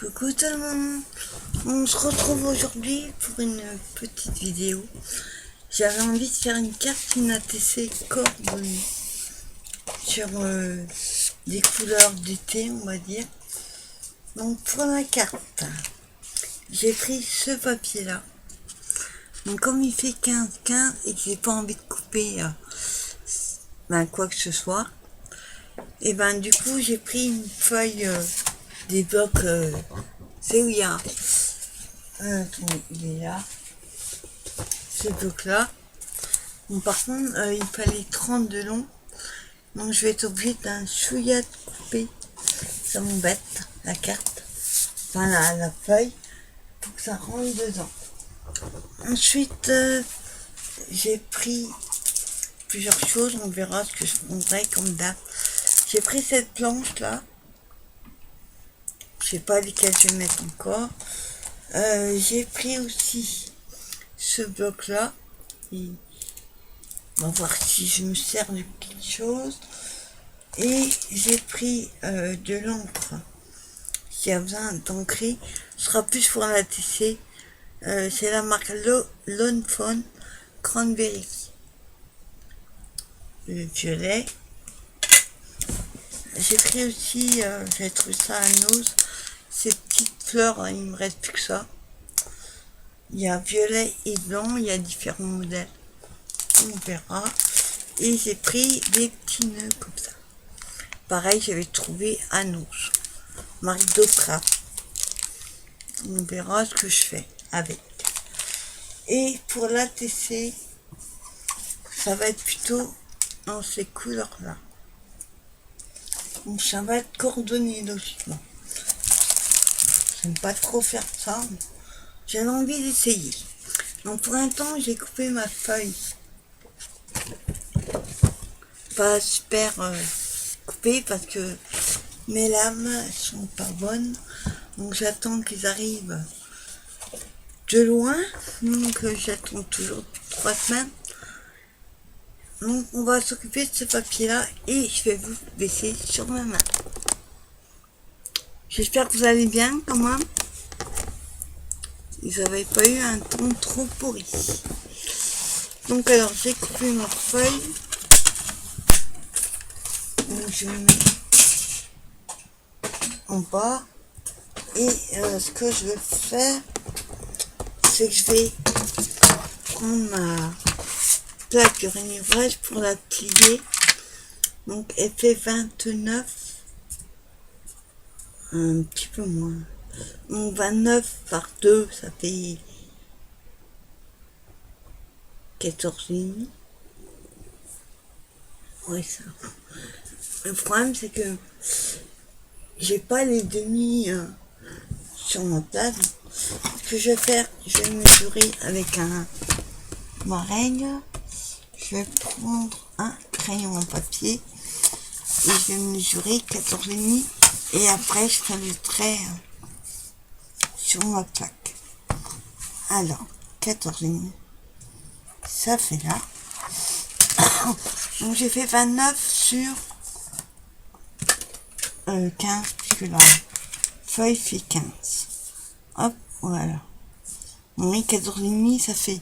Coucou tout le monde, on se retrouve aujourd'hui pour une petite vidéo. J'avais envie de faire une carte ATC coordonnée sur des couleurs d'été, on va dire. Donc pour la carte, j'ai pris ce papier là. Donc comme il fait 15-15 et que j'ai pas envie de couper quoi que ce soit, et du coup j'ai pris une feuille des blocs, c'est où il y a attendez, il est là, ce bloc là. Bon, par contre il fallait 30 de long, donc je vais être obligé d'un chouïa de couper, ça m'embête, la carte, enfin la feuille, pour que ça rentre dedans. Ensuite j'ai pris plusieurs choses, on verra ce que je prendrai comme d'hab. J'ai pris cette planche là, je sais pas lesquelles je vais mettre encore. J'ai pris aussi ce bloc là, et on va voir si je me sers de quelque chose. Et j'ai pris de l'encre qui a besoin d'encrer, ce sera plus pour la TC. C'est la marque Lone Phone Cranberry, le violet. J'ai pris aussi, j'ai trouvé ça à Nose, ces petites fleurs, il me reste plus que ça. Il y a violet et blanc, il y a différents modèles, on verra. Et j'ai pris des petits nœuds comme ça. Pareil, j'avais trouvé à Nose, marque Docra. On verra ce que je fais avec. Et pour l'ATC, ça va être plutôt dans ces couleurs là. Donc ça va être coordonné logiquement. J'aime pas trop faire ça, mais j'ai envie d'essayer. Donc pour un temps, j'ai coupé ma feuille. Pas super coupée parce que mes lames sont pas bonnes. Donc j'attends qu'ils arrivent de loin. Donc j'attends toujours 3 semaines. Donc on va s'occuper de ce papier là et je vais vous baisser sur ma main. J'espère que vous allez bien quand même. Ils n'avaient pas eu un ton trop pourri. Donc alors j'ai coupé ma feuille. Donc je mets en bas. Et ce que je vais faire, c'est que je vais prendre ma plaque de rénivrage pour la plier. Donc elle fait 29, un petit peu moins. Donc 29 par 2, ça fait 14,5. Ouais, ça. Le problème, c'est que j'ai pas les demi sur ma place. Ce que je vais faire, je vais mesurer avec ma règle. Je vais prendre un crayon en papier et je vais mesurer 14,5 et après je ferai le trait sur ma plaque. Alors 14,5, ça fait là. Donc j'ai fait 29 sur 15 puisque la feuille fait 15. Hop, voilà. Oui, 14,5, ça fait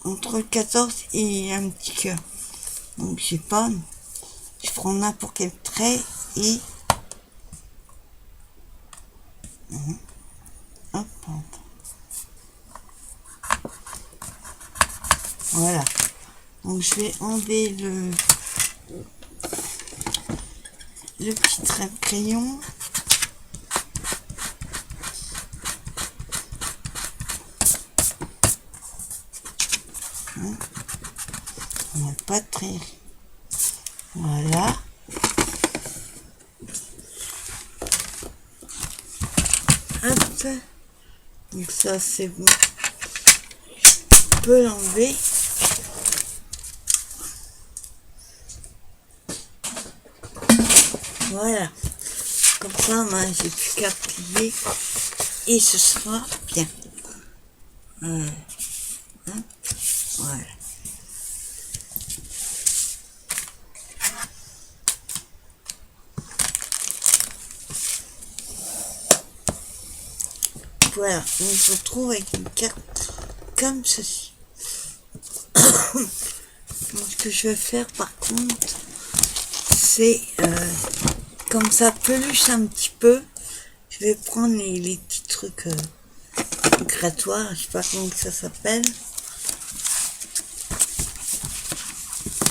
entre 14 et un petit cœur. Donc je sais pas, je prends n'importe quel trait et hop, hop. Voilà. Donc je vais enlever le petit trait de crayon. On n'a pas de trait. Voilà. Hop. Donc ça c'est bon. Je peux l'enlever. Voilà. Comme ça, j'ai plus qu'à plier et ce sera bien. Voilà. Voilà, on se retrouve avec une carte comme ceci. Donc, ce que je vais faire par contre, c'est comme ça peluche un petit peu, je vais prendre les petits trucs grattoirs, je sais pas comment ça s'appelle.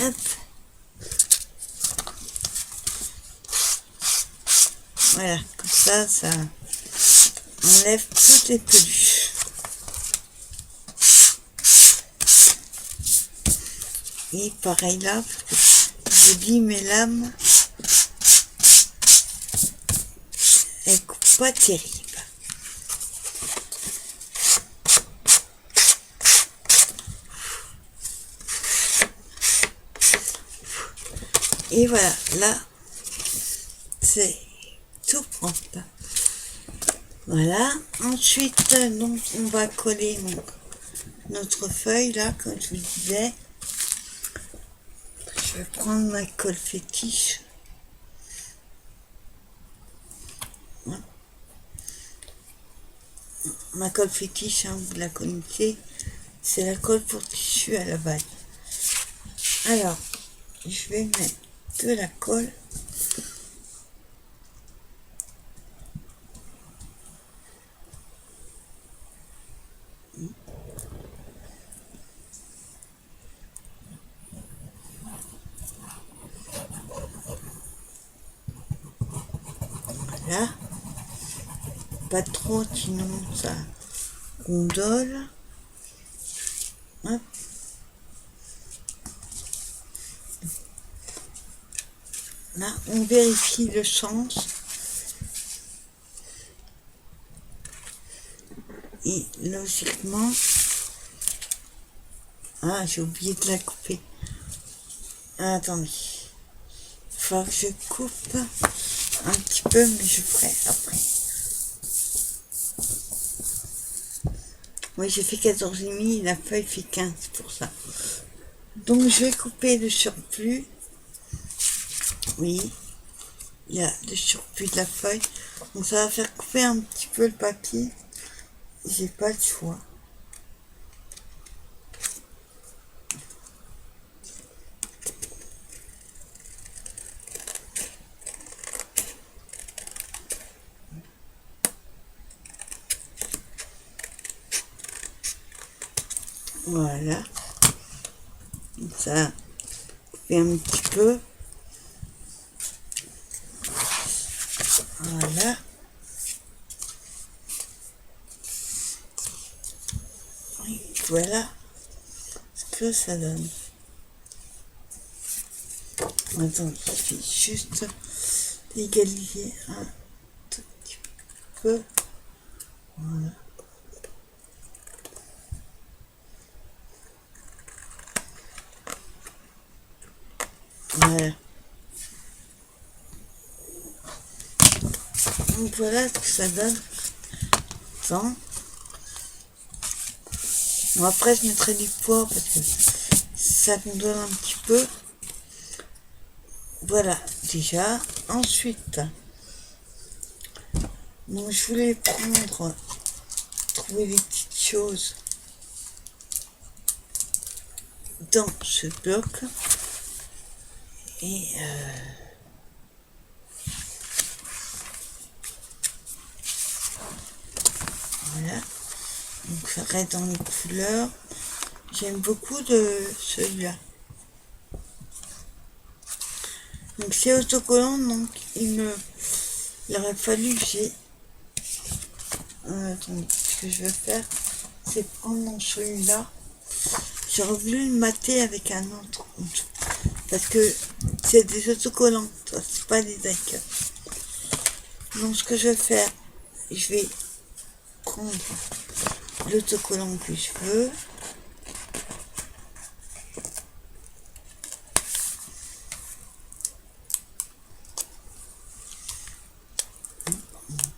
Hop. Voilà, comme ça enlève toutes les peluches. Et pareil là, parce que je dis mes lames, elles coupent pas terrible. Et voilà, là, c'est tout propre. Voilà, ensuite, donc, on va coller donc, notre feuille là, comme je vous disais. Je vais prendre ma colle fétiche. Ma colle fétiche, hein, vous la connaissez, c'est la colle pour tissu à la vague. Alors, je vais mettre de la colle. Voilà. Pas trop, sinon ça gondole. Hop. Là, on vérifie le sens. Et logiquement... Ah, j'ai oublié de la couper. Ah, attendez. Il faut que je coupe un petit peu, mais je ferai après. Oui, j'ai fait 14,5, la feuille fait 15 pour ça. Donc, je vais couper le surplus. Oui, il y a le surplus de la feuille. Donc, ça va faire couper un petit peu le papier. J'ai pas le choix. Voilà. Ça fait un petit peu. Voilà. Et voilà ce que ça donne. Attends, je vais juste égaliser un tout petit peu. Voilà. Voilà. Donc voilà ce que ça donne. Attends. Bon, après je mettrai du poids parce que ça me donne un petit peu. Voilà, déjà. Ensuite, donc je voulais trouver des petites choses dans ce bloc. Et voilà. Donc ça reste dans les couleurs. J'aime beaucoup de celui-là. Donc c'est autocollant, donc il aurait fallu que j'ai... attendez, ce que je vais faire, c'est prendre dans celui-là. J'aurais voulu le mater avec un autre. Parce que c'est des autocollants, c'est pas des decks. Donc ce que je vais faire, je vais prendre l'autocollant que je veux.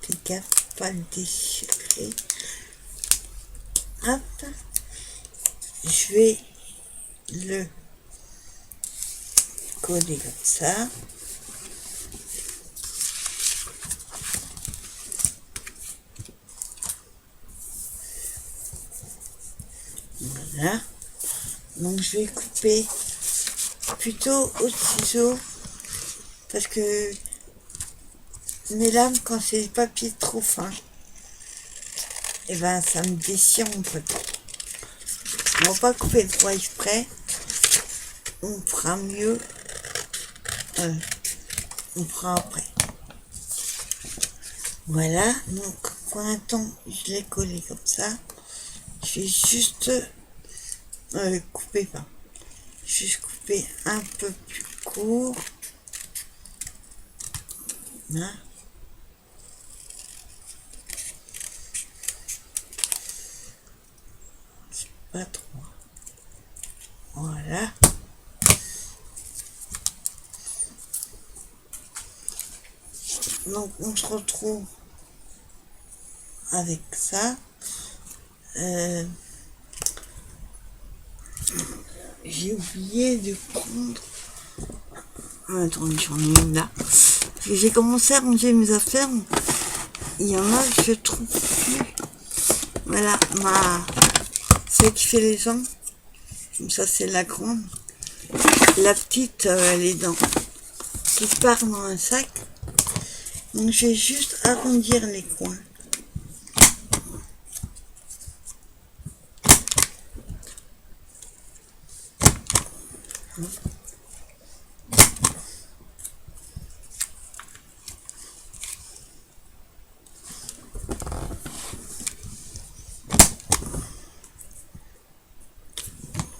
Fais gaffe, pas le déchirer. Hop. Je vais le coller comme ça. Voilà. Donc je vais couper plutôt au ciseau parce que mes lames, quand c'est du papier trop fin, et ben ça me déchire un peu. On va pas couper droit exprès, on fera mieux, on fera après. Voilà, donc pour l'instant je l'ai collé comme ça. Je vais juste couper, pas, juste couper un peu plus court. Là. C'est pas trop. Voilà. Donc on se retrouve avec ça. J'ai oublié de prendre. Attendez, j'en ai une là. J'ai commencé à ranger mes affaires. Il y en a, je trouve plus. Voilà, celle qui fait les jambes. Comme ça, c'est la grande. La petite, elle est qui part dans un sac. Donc, je vais juste arrondir les coins.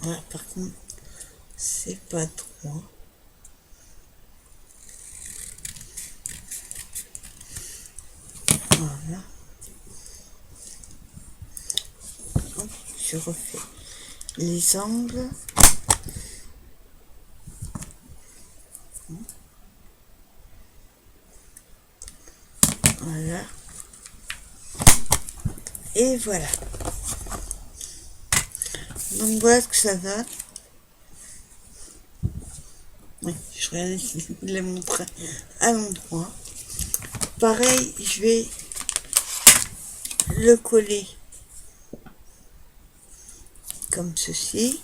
Voilà, par contre, c'est pas trop. Voilà. Hop, je refais les angles. Voilà. Et voilà. Donc voilà ce que ça donne. Oui, je vais les montrer à l'endroit. Pareil, je vais le coller comme ceci.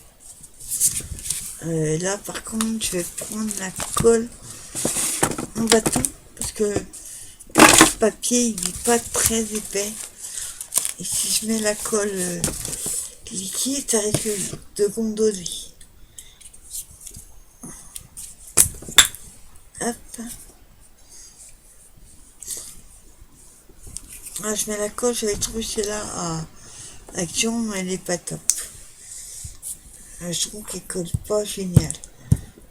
Là, par contre, je vais prendre la colle en bâton parce que le papier il n'est pas très épais. Et si je mets la colle liquide, ça risque de gondoler. Hop. Ah, je mets la colle, j'avais trouvé celle-là à Action, mais elle n'est pas top. Je trouve qu'elle colle pas génial.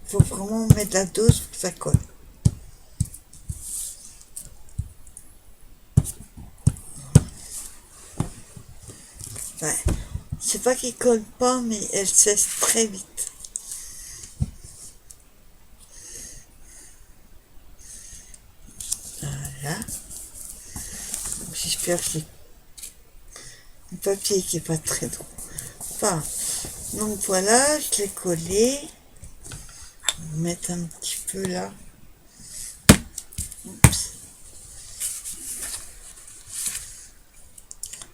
Faut vraiment mettre la dose pour que ça colle. Ouais. C'est pas qu'elle colle pas, mais elle cesse très vite. Voilà. J'espère que j'ai un papier qui est pas très drôle. Enfin, donc voilà, je l'ai collé. Je vais mettre un petit peu là. Oups.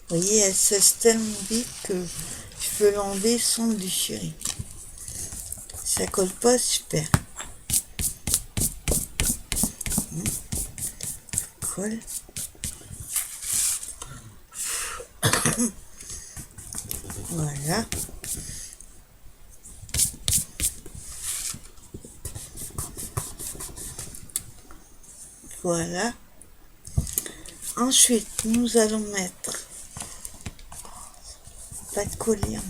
Vous voyez, elle cesse tellement vite que je peux l'enlever sans le déchirer. Ça colle pas super. Colle. Voilà. Voilà. Ensuite, nous allons mettre pas de collier.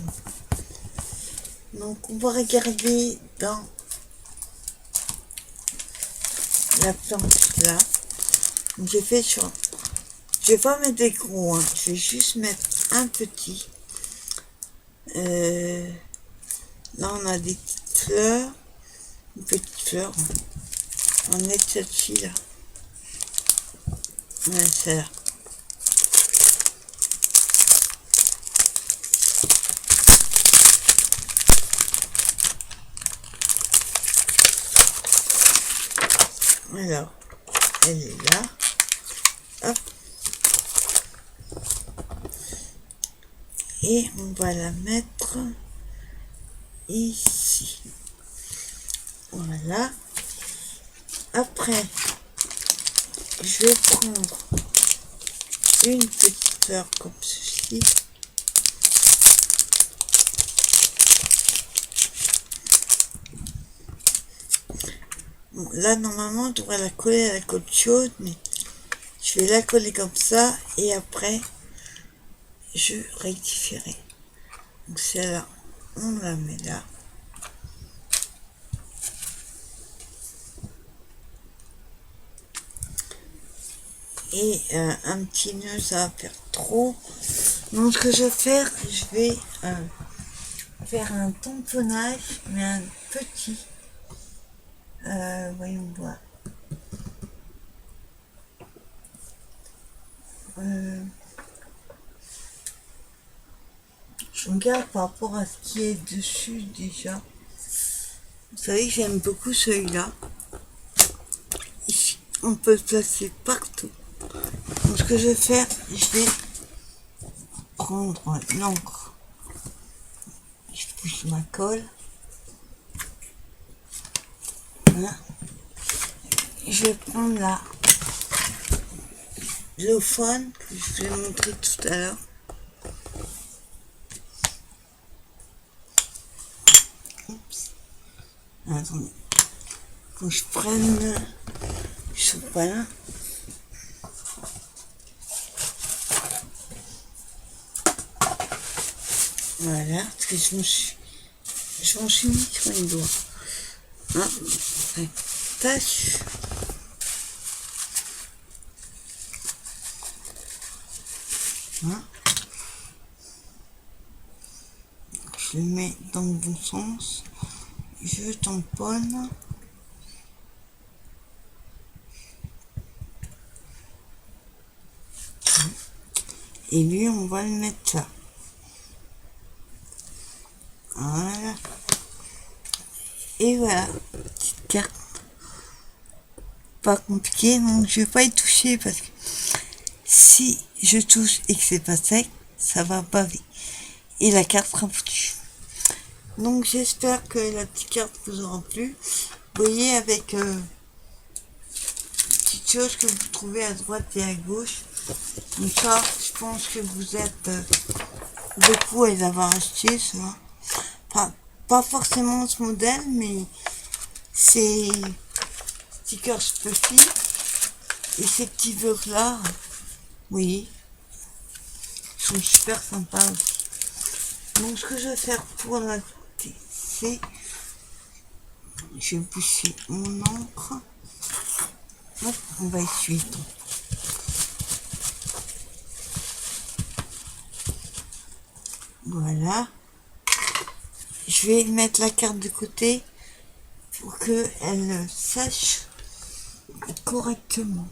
Donc, on va regarder dans la planche là. J'ai fait sur. Je vais pas mettre des gros, hein. Je vais juste mettre un petit. Là, on a des petites fleurs. Une petite fleur. On est celle-ci là. Ouais, c'est là. Alors, elle est là. Hop. Et on va la mettre ici. Voilà. Après, je vais prendre une petite fleur comme ceci. Bon, là, normalement, on devrait la coller à la colle chaude, mais je vais la coller comme ça et après, je rectifierai. Donc, celle-là, on la met là. Et un petit nœud, ça va faire trop. Donc, ce que je vais faire, je vais faire un tamponnage, mais un petit. Voyons voir. Je regarde par rapport à ce qui est dessus déjà. Vous savez que j'aime beaucoup celui-là. Ici, on peut le placer partout. Donc ce que je vais faire, je vais prendre l'encre. Je pousse ma colle. Voilà. Je vais prendre la l'ophone que je vous ai montré tout à l'heure. Oups. Attendez. Faut que je prenne. Je suis pas là. Voilà, parce que je m'en suis mis sur les doigts. Hein, tâche. Hein. Je le mets dans le bon sens. Je tamponne. Et lui, on va le mettre là. Voilà. Et voilà. Petite carte. Pas compliqué, donc je vais pas y toucher parce que si je touche et que c'est pas sec, ça va baver. Et la carte sera foutue. Donc j'espère que la petite carte vous aura plu. Vous voyez avec petites choses que vous trouvez à droite et à gauche. Donc ça, je pense que vous êtes beaucoup à les avoir achetés, ça. Pas forcément ce modèle, mais c'est stickers Puffy et ces petits vœux là, oui, ils sont super sympas aussi. Donc ce que je vais faire pour la côté, c'est je vais pousser mon encre. Hop, on va essuyer tout. Voilà. Je vais mettre la carte de côté pour qu'elle sèche correctement.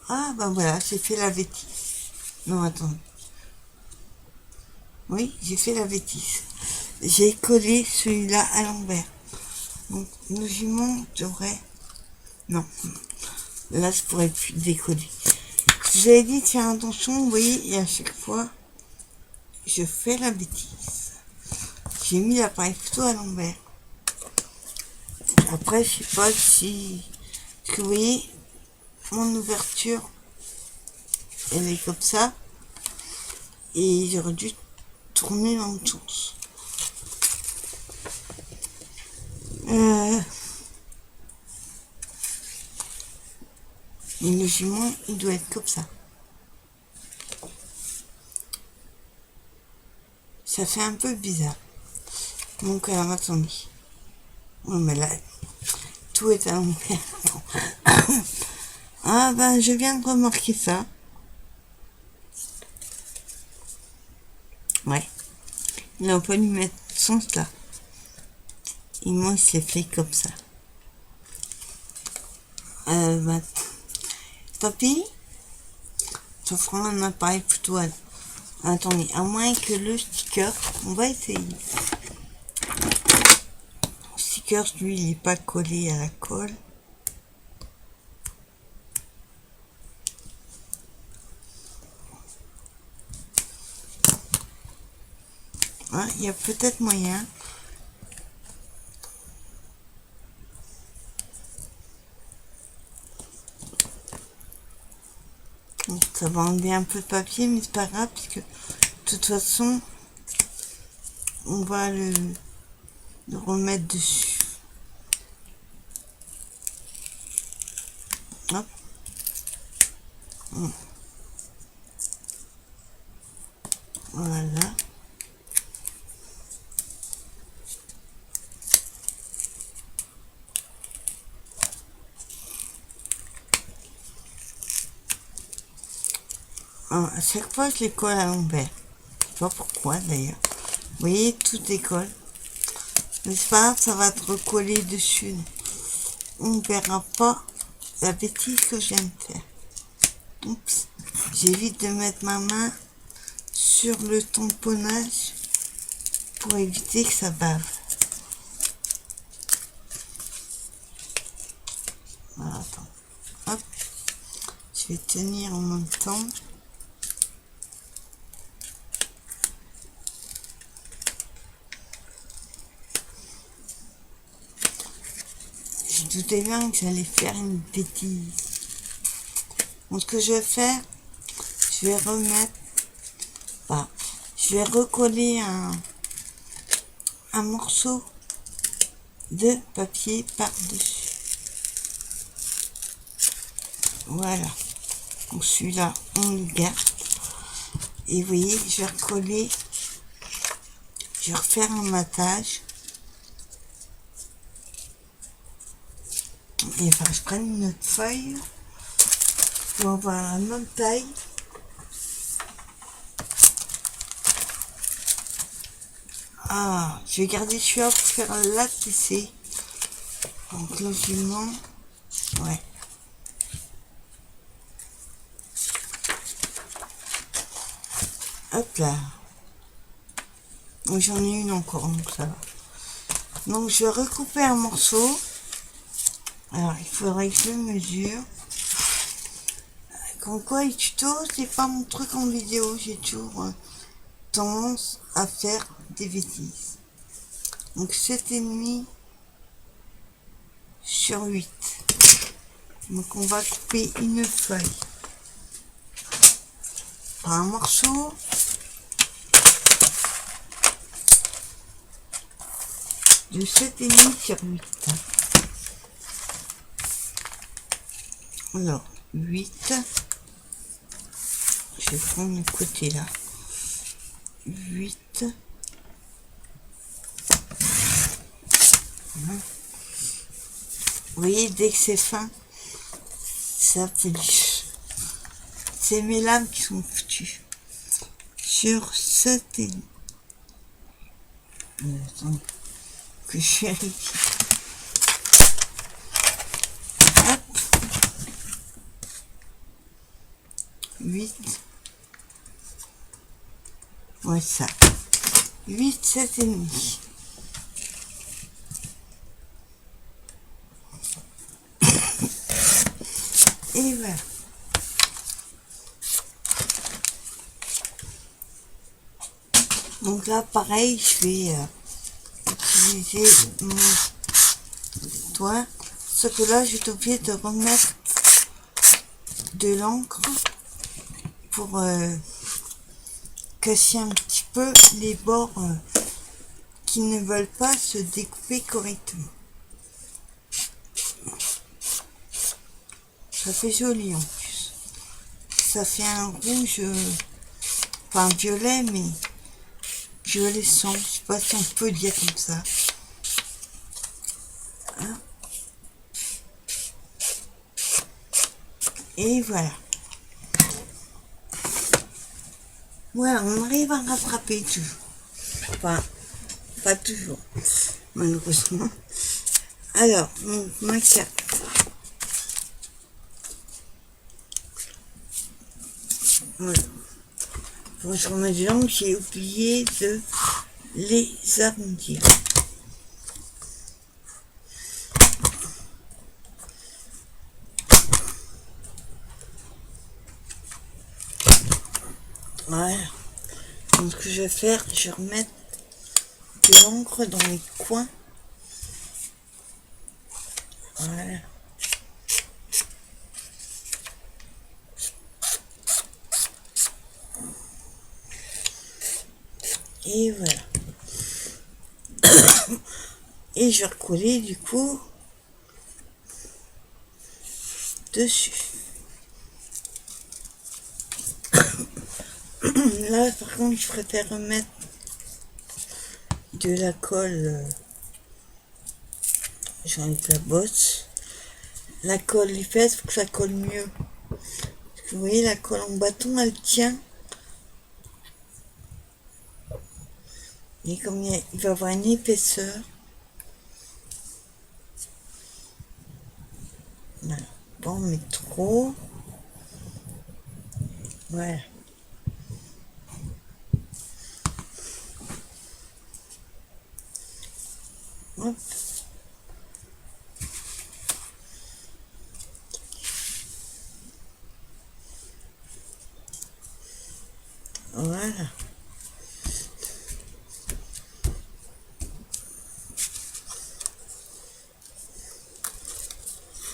Ah ben voilà, j'ai fait la bêtise. Non, attends. Oui, j'ai fait la bêtise. J'ai collé celui-là à l'envers. Donc, logiquement, j'aurais... Non. Là, je pourrais plus décoller. J'avais dit, tiens, attention, oui, et à chaque fois, je fais la bêtise. J'ai mis l'appareil photo à l'envers. Après, je sais pas si... Parce que vous voyez, mon ouverture, elle est comme ça. Et j'aurais dû tourner dans le sens. Et logiquement, il doit être comme ça. Ça fait un peu bizarre. Donc, alors, attendez. Oh, mais là, tout est à l'envers. Ah, ben, je viens de remarquer ça. Ouais. Là, on peut lui mettre ce sens-là. Et moi, c'est fait comme ça. Ben, tant pis. Ça fera un appareil plutôt à... Attendez, à moins que le sticker, on va essayer. Le sticker, lui, il n'est pas collé à la colle. Hein, il y a peut-être moyen. Ça va enlever un peu de papier, mais c'est pas grave, puisque de toute façon, on va le remettre dessus. Hop. Voilà. À chaque fois, je les colle à l'envers. Je sais pas pourquoi d'ailleurs. Vous voyez, tout décolle. Mais c'est pas grave, ça va te recoller dessus. On ne verra pas la bêtise que je viens de faire. Oups. J'évite de mettre ma main sur le tamponnage pour éviter que ça bave. Voilà, attends. Hop. Je vais tenir en même temps. Je doutais bien que j'allais faire une bêtise. Donc ce que je vais faire, je vais remettre, je vais recoller un morceau de papier par-dessus. Voilà. Donc celui-là, on le garde. Et vous voyez, je vais recoller, je vais refaire un matage. Et il faut que je prenne une autre feuille pour avoir la même taille. Ah, je vais garder celui-là pour faire la tissée. Donc logiquement, ouais. Hop là. J'en ai une encore, donc ça va. Donc je vais recouper un morceau. Alors il faudrait que je le mesure. Comme quoi les tutos, c'est pas mon truc en vidéo. J'ai toujours tendance à faire des bêtises. Donc 7,5 sur 8. Donc on va couper une feuille. Par un morceau. De 7,5 sur 8. Alors, 8. Je vais prendre le côté là. 8. Vous voyez, dès que c'est fin, ça fait du... C'est mes lames qui sont foutues. Sur 7,5. Attends, que je vérifie. Hop. 8. Ouais, ça. 8, 7,5. Et voilà. Donc là, pareil, je vais utiliser mon doigt. Sauf que là, je vais obligé de remettre de l'encre pour casser un petit peu les bords qui ne veulent pas se découper correctement. Ça fait joli en plus. Ça fait un rouge, enfin violet, mais violet sang, je sais pas si on peut dire comme ça. Hein? Et voilà. Voilà, on arrive à rattraper toujours. Enfin, pas toujours, malheureusement. Alors, ma carte. Voilà. Bon, je remets dedans, j'ai oublié de les arrondir. Voilà. Donc ce que je vais faire, je vais remettre de l'encre dans les coins. Voilà. Et voilà. Et je vais recoller du coup dessus. Là par contre je préfère remettre de la colle. J'enlève la bosse. La colle épaisse pour que ça colle mieux. Parce que vous voyez la colle en bâton elle tient. Et comme il va y avoir une épaisseur. Voilà. Pas en mettre trop. Voilà. Hop. Voilà.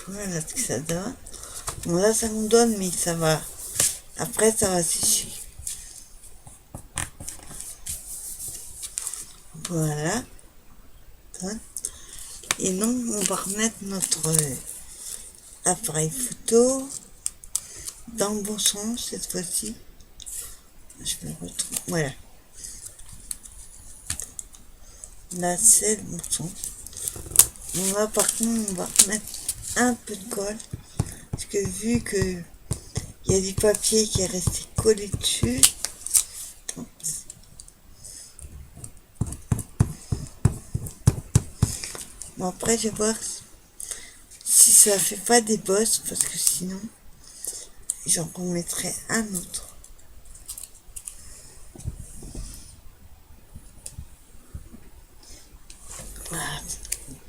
Voilà ce que ça donne. Bon là ça me donne mais ça va. Après ça va sécher. Voilà. Et donc on va remettre notre appareil photo dans le bon sens cette fois-ci. Je me retrouve. Voilà. Là c'est le bon sens. Donc là par contre on va remettre un peu de colle. Parce que vu que il y a du papier qui est resté collé dessus. Bon après je vais voir si ça fait pas des bosses parce que sinon j'en remettrai un autre. Voilà,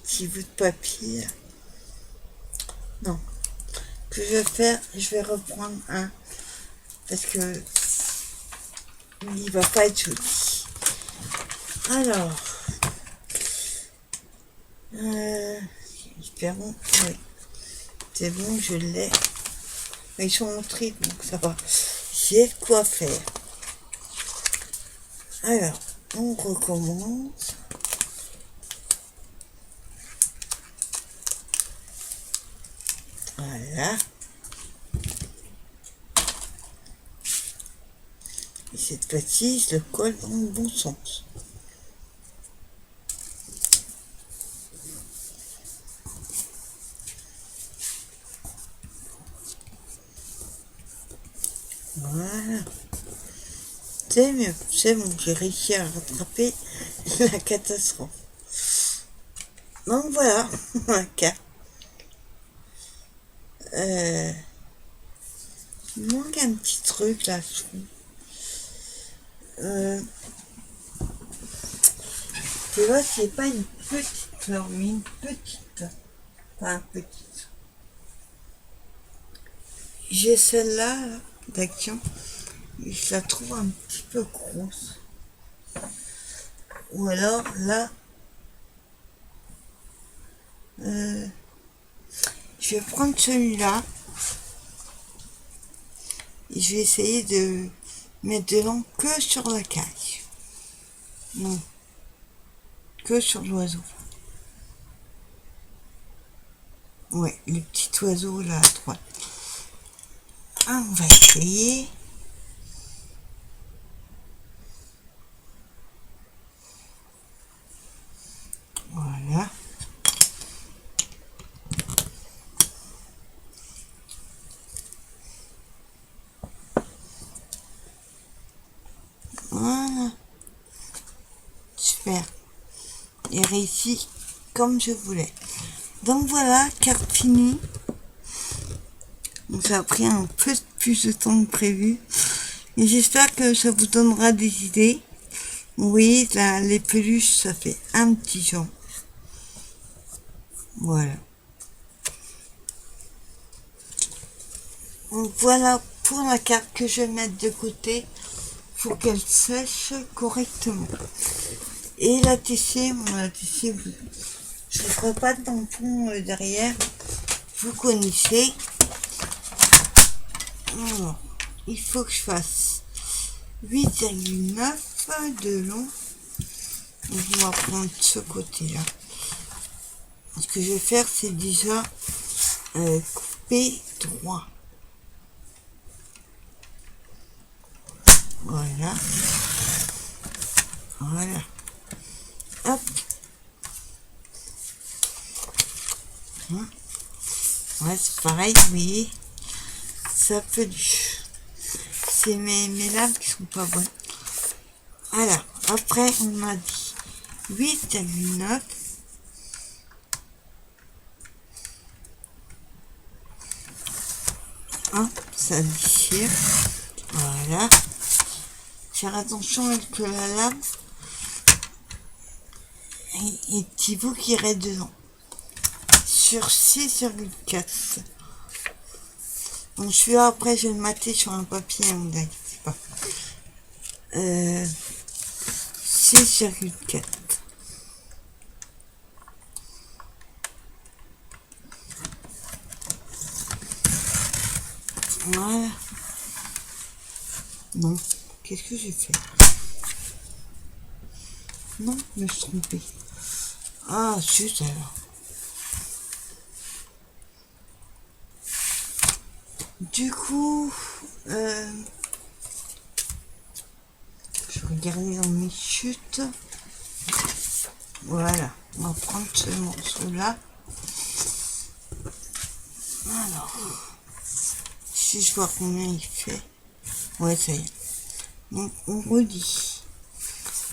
petit bout de papier. Non. Que je vais faire, je vais reprendre un parce que il va pas être joli. Alors, espérons, oui, c'est bon, je l'ai. Ils sont en trip, donc ça va. J'ai de quoi faire. Alors, on recommence. Voilà. Et cette fois-ci, je le colle dans le bon sens. Voilà. C'est mieux. C'est bon, j'ai réussi à rattraper la catastrophe. Donc voilà, un cas. Il manque un petit truc là, je trouve. Tu vois, c'est pas une petite fleur, mais une petite. Enfin, petite. J'ai celle-là, là, d'Action. Et je la trouve un petit peu grosse. Ou alors, là, je vais prendre celui-là. Et je vais essayer de mettre de l'encre que sur la caille. Non. Que sur l'oiseau. Ouais, le petit oiseau là à droite. Ah, on va essayer. Voilà. Voilà. Super. Et réussi comme je voulais. Donc voilà, carte finie. Donc ça a pris un peu plus de temps que prévu. Et j'espère que ça vous donnera des idées. Oui, là, les peluches, ça fait un petit genre. Voilà. Donc voilà pour la carte que je vais mettre de côté. Faut qu'elle sèche correctement. Et l'ATC, mon ATC, je ne ferai pas de tampon derrière. Vous connaissez. Alors, il faut que je fasse 8,9 de long. Donc, on va prendre ce côté-là. Ce que je vais faire, c'est déjà couper droit. Voilà. Voilà. Hop. Hein. Ouais, c'est pareil, vous voyez. Ça peut du... C'est mes lames qui sont pas bonnes. Alors, après, on m'a dit 8,9. Hein, ça déchire. Voilà. Faire attention que la lame et petit bout qui irait dedans. Sur 6,4. Donc celui-là après je vais le mater sur un papier, on ne pas. 6,4. Voilà. Non. Qu'est-ce que j'ai fait? Non, je me suis trompé. Ah, zut alors. Du coup, je vais regarder dans mes chutes. Voilà, on va prendre ce morceau-là. Alors, si je vois combien il fait. Ouais, ça y est. Donc, on redit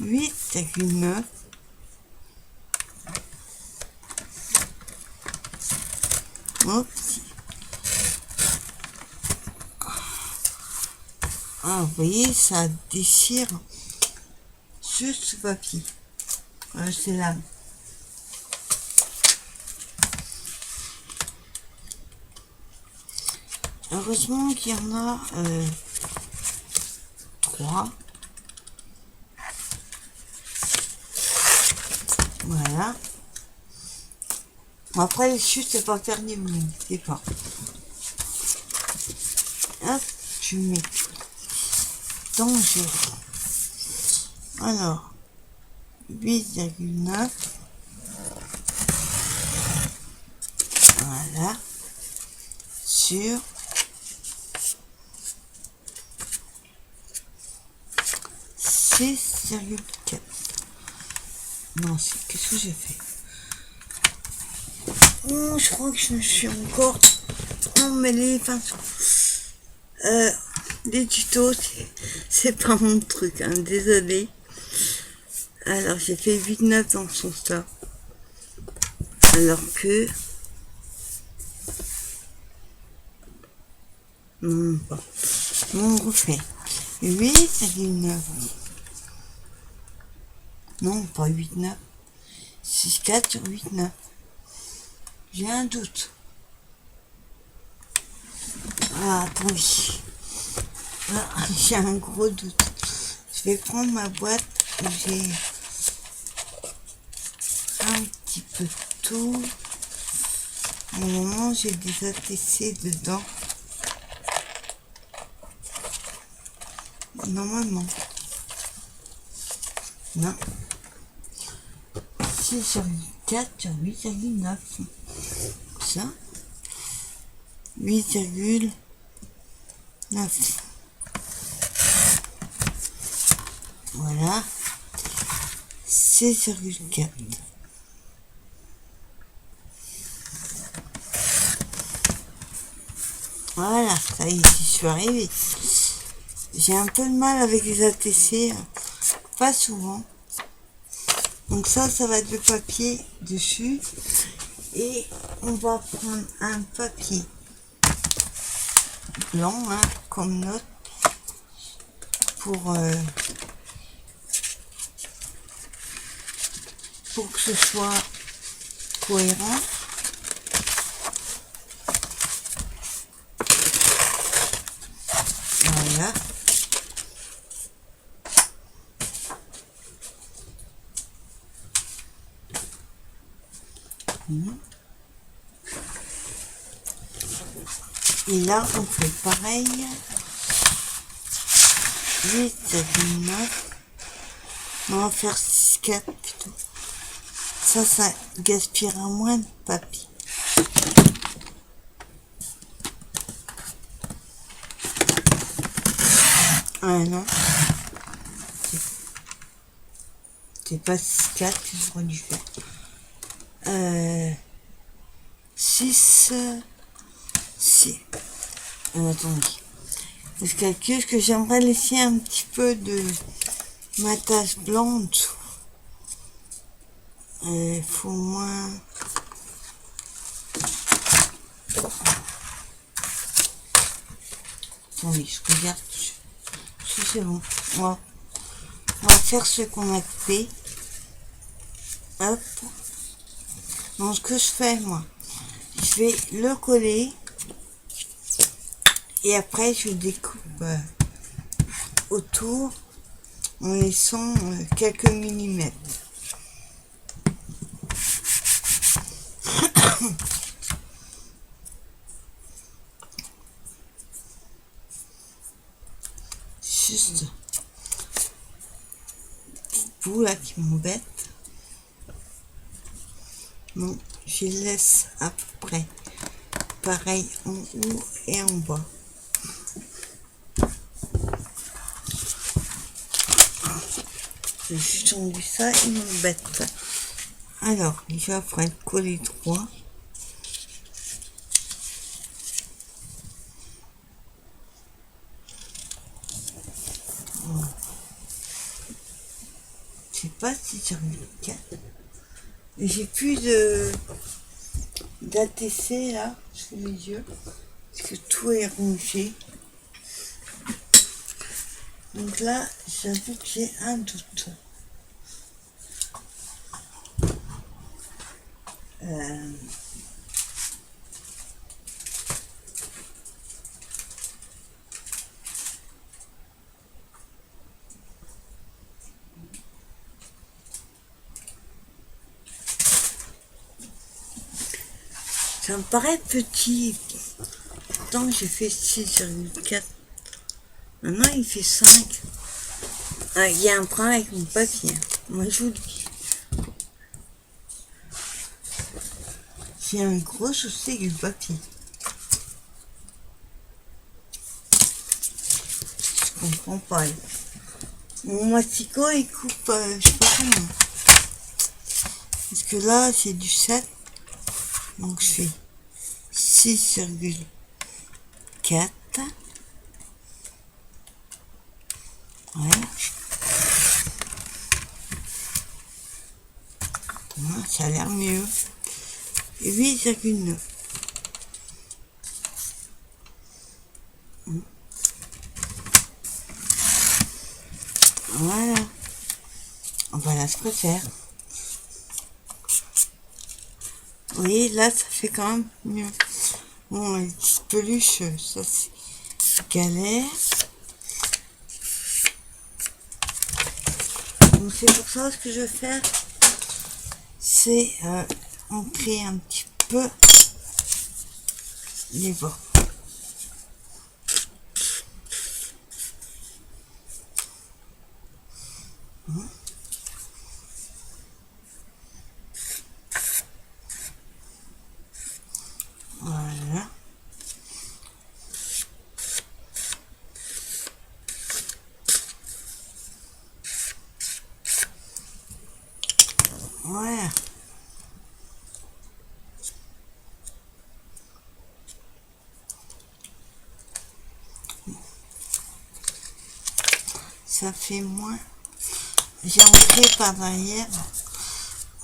8,9. Hop. Ah, vous voyez, ça déchire juste ce papier. C'est là. Heureusement qu'il y en a 3. Voilà. Après, les chutes, c'est pas faire des moules, c'est pas. Hop, tu mets dangereux. Alors, 8,9. Voilà. Sur 6,4. Non, qu'est-ce que j'ai fait? Oh, je crois que je me suis encore emmêlé. Enfin, les tutos, c'est pas mon truc, hein, désolé. Alors, j'ai fait 8,9 dans son sens. Alors que... Non, pas. On refait. 8,9. Non, pas 8,9. 6,4 sur 8,9. J'ai un doute. Ah, attendez. Ah, j'ai un gros doute. Je vais prendre ma boîte où j'ai un petit peu de tout. Normalement, j'ai des ATC dedans. Normalement. Non. 6,4 sur 8,9. Ça. 8,9. Voilà. 6,4. Voilà, ça y est, j'y suis arrivé. J'ai un peu de mal avec les ATC, pas souvent. Donc ça va être le papier dessus. Et on va prendre un papier blanc, hein, comme notre, pour que ce soit cohérent. Voilà. Et là, on fait pareil. 8,9. On va faire 6,4 plutôt. Ça gaspillera moins de papier. Ah non. C'est pas 6,4 que j'aurais dû faire. 6. Attendez. Je calcule que j'aimerais laisser un petit peu de ma tache blanc en dessous. Il faut moins. Attendez, je regarde. Si c'est bon. On va faire ce qu'on a fait. Hop. Donc ce que je fais moi, je vais le coller et après je découpe autour en laissant quelques millimètres. Juste vous là qui m'embête. Donc je laisse à peu près pareil en haut et en bas. J'ai juste enlevé ça, il m'embête. Alors, je vais après coller droit. Je sais pas si j'ai remis le 4. J'ai plus d'ATC là, sous les yeux. Parce que tout est rongé. Donc là, j'avoue que j'ai un doute. Ça me paraît petit. Pourtant, j'ai fait 6,4. Maintenant, il fait 5. Ah, il y a un problème avec mon papier. Moi, je vous le dis. J'ai un gros souci avec le papier. Je comprends pas. Mon mastico, il coupe, je sais pas comment. Parce que là, c'est du 7. Donc, je fais 6,4. Voilà. Ça a l'air mieux. 8,9. Voilà. Voilà ce que faire. Vous voyez, là, ça fait quand même mieux. Bon, les petites peluches, ça, c'est galère. Donc, c'est pour ça ce que je vais faire, c'est ancrer un petit peu les bords. Voilà. Voilà. Ça fait moins. J'ai ancré par derrière.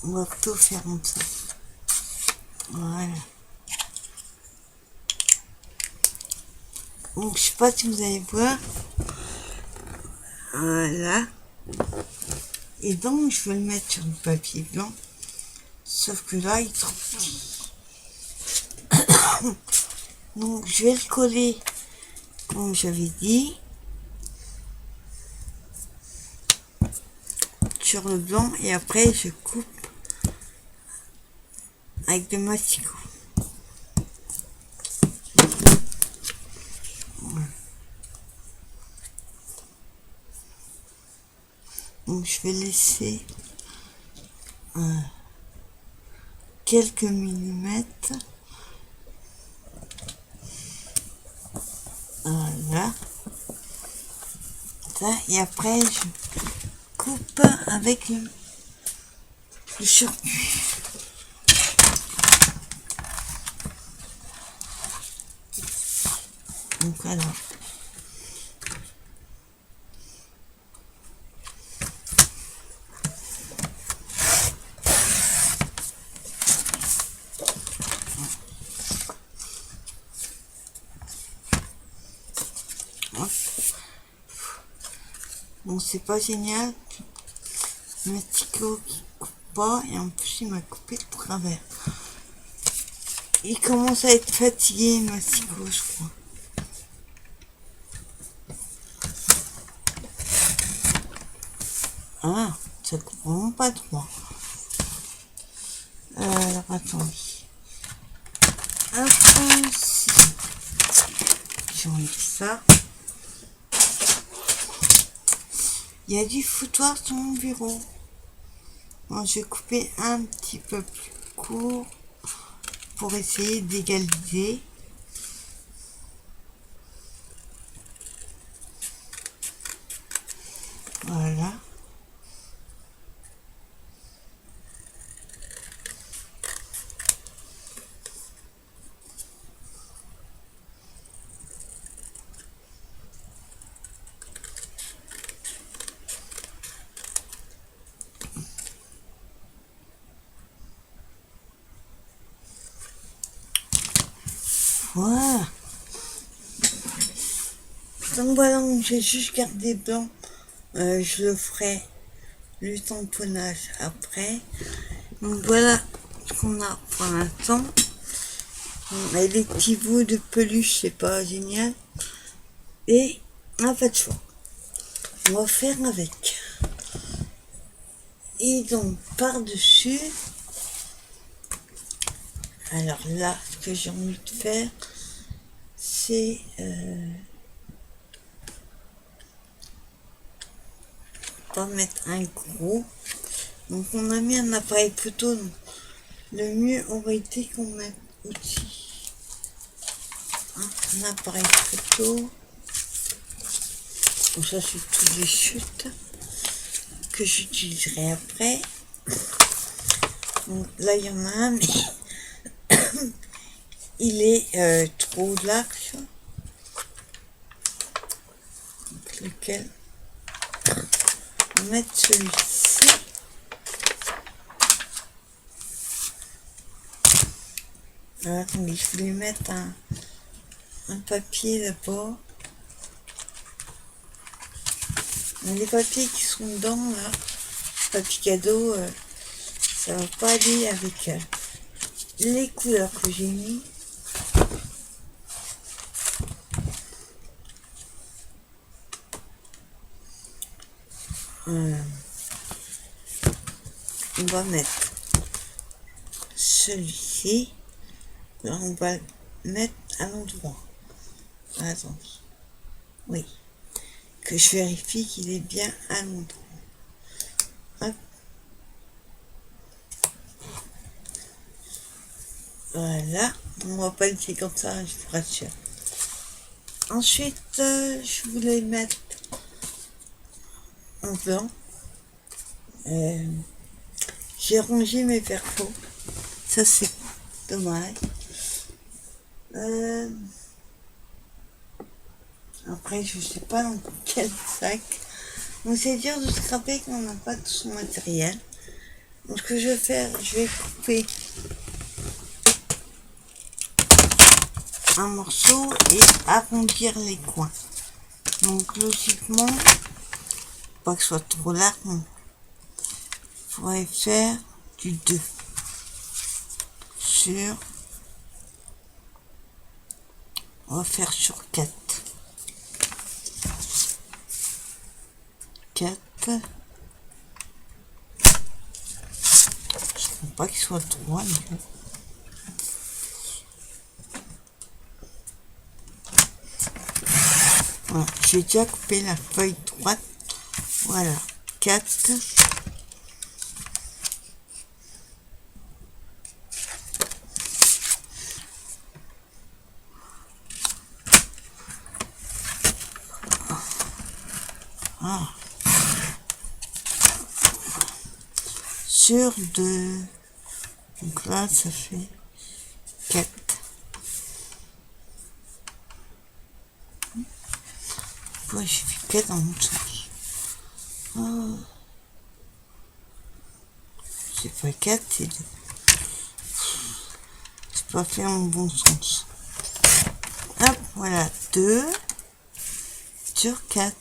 On va tout faire comme ça. Voilà. Donc je sais pas si vous allez voir. Voilà. Et donc je vais le mettre sur le papier blanc. Sauf que là il est trop petit. Donc je vais le coller comme j'avais dit. Sur le blanc et après je coupe avec des masticots. Donc je vais laisser quelques millimètres. Voilà. Ça, et après je coupe avec le surplus. Donc voilà. Bon, c'est pas génial. Le masticot qui coupe pas, et en plus il m'a coupé de travers. Il commence à être fatigué, le masticot, je crois. Ah, ça coupe vraiment pas droit. Alors attendez. Hop, si. J'enlève ça. Il y a du foutoir sur mon bureau. Bon, je vais couper un petit peu plus court pour essayer d'égaliser. Voilà. Voilà. Donc voilà, j'ai juste gardé blanc. Je le ferai le tamponnage après. Donc voilà ce qu'on a pour l'instant. Et les petits bouts de peluche, c'est pas génial. Et un pas de choix. On va faire avec. Et donc par-dessus, alors là, ce que j'ai envie de faire, c'est pas mettre un gros. Donc on a mis un appareil photo. Donc le mieux aurait été qu'on mette aussi un appareil photo. Donc ça c'est toutes les chutes que j'utiliserai après. Donc là il y en a un, mais il est trop large. Donc lequel on va mettre celui-ci. Alors, attendez, je voulais mettre un papier d'abord. Les papiers qui sont dedans là, papier cadeau, ça va pas aller avec les couleurs que j'ai mis. On va mettre celui-ci. Là, on va le mettre à l'endroit. Attends. Oui. Que je vérifie qu'il est bien à l'endroit. Hop. Voilà. On va pas le laisser comme ça, je vous rassure. Ensuite, je voulais mettre en blanc. J'ai rangé mes verres. Ça, c'est dommage. Après, je sais pas dans quel sac. Donc, c'est dur de scraper quand on n'a pas tout son matériel. Donc, ce que je vais faire, je vais couper un morceau et arrondir les coins. Donc, logiquement, pas que ce soit trop large, il faudrait faire du 2 sur. On va faire sur 4. 4. Je ne veux pas qu'il soit 3. Voilà, j'ai déjà coupé la feuille droite. Voilà, 4. Ah. Sur 2. Donc là, ça fait 4. Pourquoi j'ai fait 4 dans l'autre sens? Oh. C'est pas 4, c'est 2. C'est pas fait en bon sens. Hop, voilà, 2 sur 4.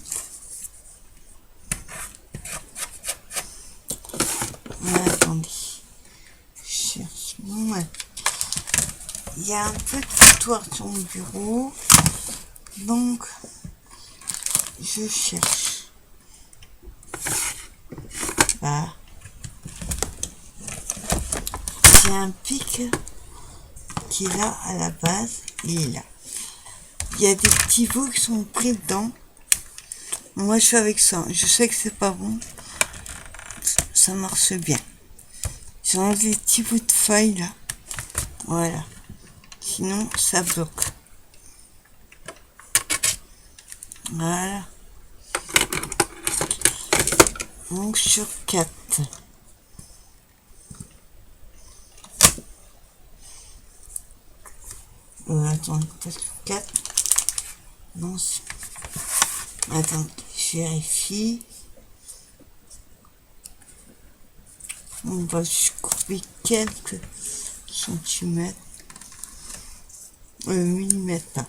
Attendez. Je cherche. Ouais. Il y a un peu de foutoir sur mon bureau. Donc, je cherche. Bah. Il y a un pic qui est là à la base. Il est là. Il y a des petits bouts qui sont pris dedans. Moi, je suis avec ça. Je sais que c'est pas bon. Ça marche bien. J'enlève les petits bouts de feuilles là. Voilà. Sinon, ça bloque. Voilà. Donc, sur 4. Attends, parce que 4. Non, c'est... Attends, je vérifie. On va juste couper quelques centimètres. Millimètres, pas.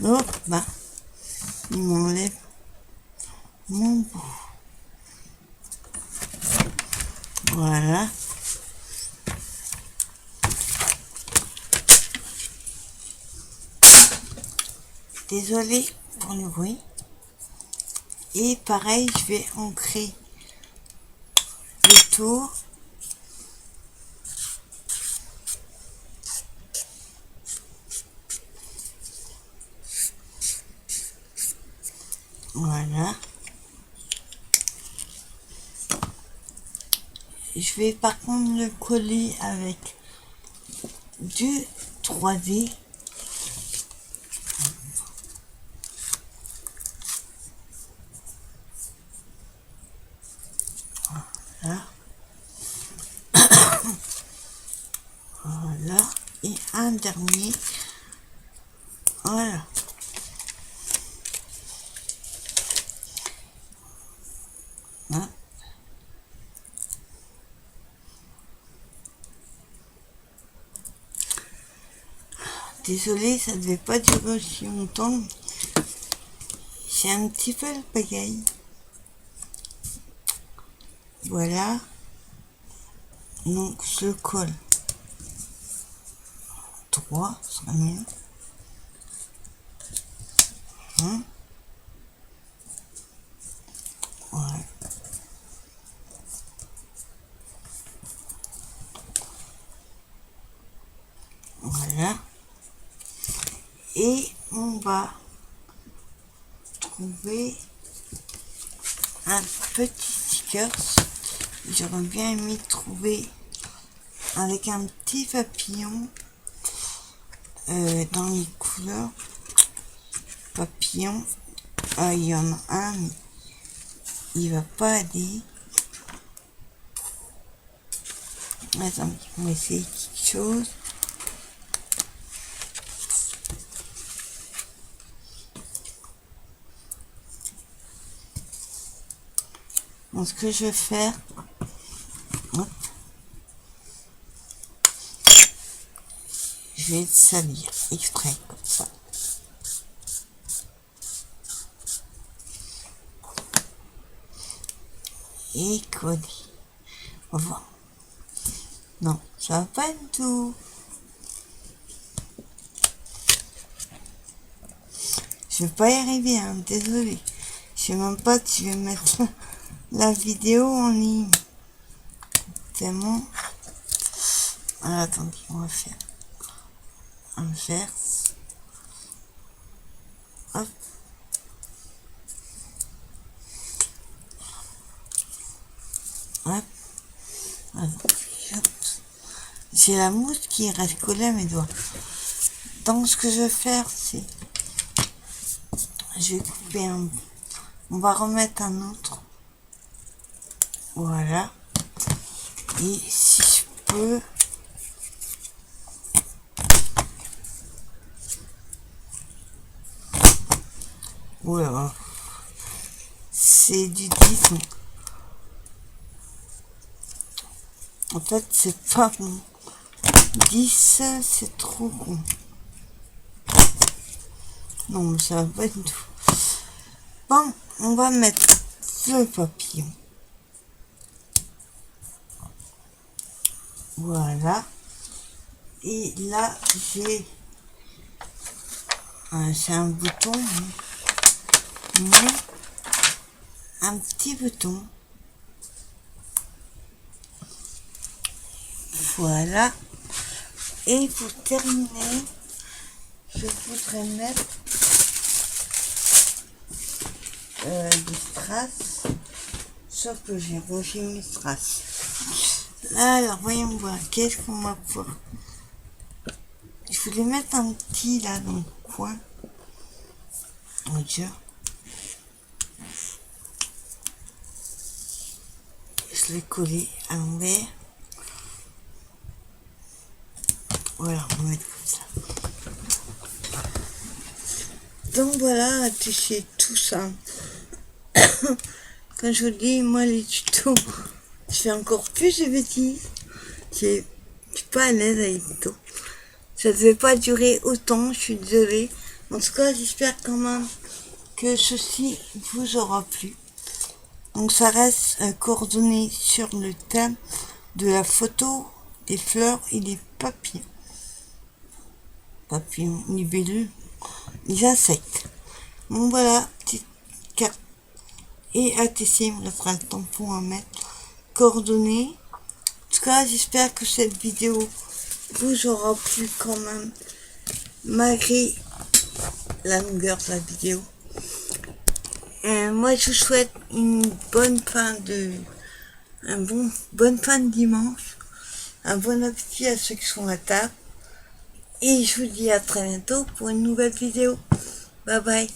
Hop, bah. Il m'enlève mon bout. Voilà. Désolé pour le bruit. Et pareil, je vais ancrer le tour. Voilà. Je vais par contre le coller avec du 3D. Voilà. Voilà. Et un dernier. Voilà. Hein? Désolé, ça devait pas durer aussi longtemps. C'est un petit peu le pagaille. Voilà. Donc je le colle. 3, ça sera mieux. Ouais. Voilà. Et on va trouver un petit sticker. J'aurais bien aimé trouver avec un petit papillon dans les couleurs. Papillon. Ah, il y en a un, mais il va pas aller. Attends, on va essayer quelque chose. Donc, ce que je vais faire, hop, je vais salir exprès comme ça. Et coller. On va voir. Non, ça va pas du tout. Je vais pas y arriver, hein, désolé. Je sais même pas si je vais mettre la vidéo en ligne. Tellement. Ah, attendez, on va faire. inverse. Hop. Hop. Voilà. J'ai la mousse qui reste collée à mes doigts. Donc ce que je vais faire, c'est... Je vais couper un... On va remettre un autre. Voilà. Et si je peux... Voilà. C'est du 10. En fait, c'est pas bon. 10, c'est trop bon. Non, mais ça va pas du tout. Bon, on va mettre le papillon. Voilà. Et là, j'ai... c'est un bouton. Mais un petit bouton. Voilà. Et pour terminer, je voudrais mettre des strass. Sauf que j'ai rangé mes strass. Alors, voyons voir. Qu'est-ce qu'on va pouvoir... Je voulais mettre un petit là dans le coin. Mon Dieu. Je l'ai collé à l'envers. Voilà, on va mettre comme ça. Donc voilà, attacher tout ça. Quand je vous dis, moi les tutos, je fais encore plus de bêtises. Je suis pas à l'aise avec les tutos. Ça ne devait pas durer autant, je suis désolée. En tout cas, j'espère quand même que ceci vous aura plu. Donc ça reste coordonné sur le thème de la photo, des fleurs et des papillons. Papillons, libellules, les insectes. Bon voilà, petite carte. Et ATC, il me restera le tampon à mettre. Coordonnées. En tout cas, j'espère que cette vidéo vous aura plu quand même, malgré la longueur de la vidéo. Moi, je vous souhaite une bonne fin de... bonne fin de dimanche. Un bon appétit à ceux qui sont à table. Et je vous dis à très bientôt pour une nouvelle vidéo. Bye bye.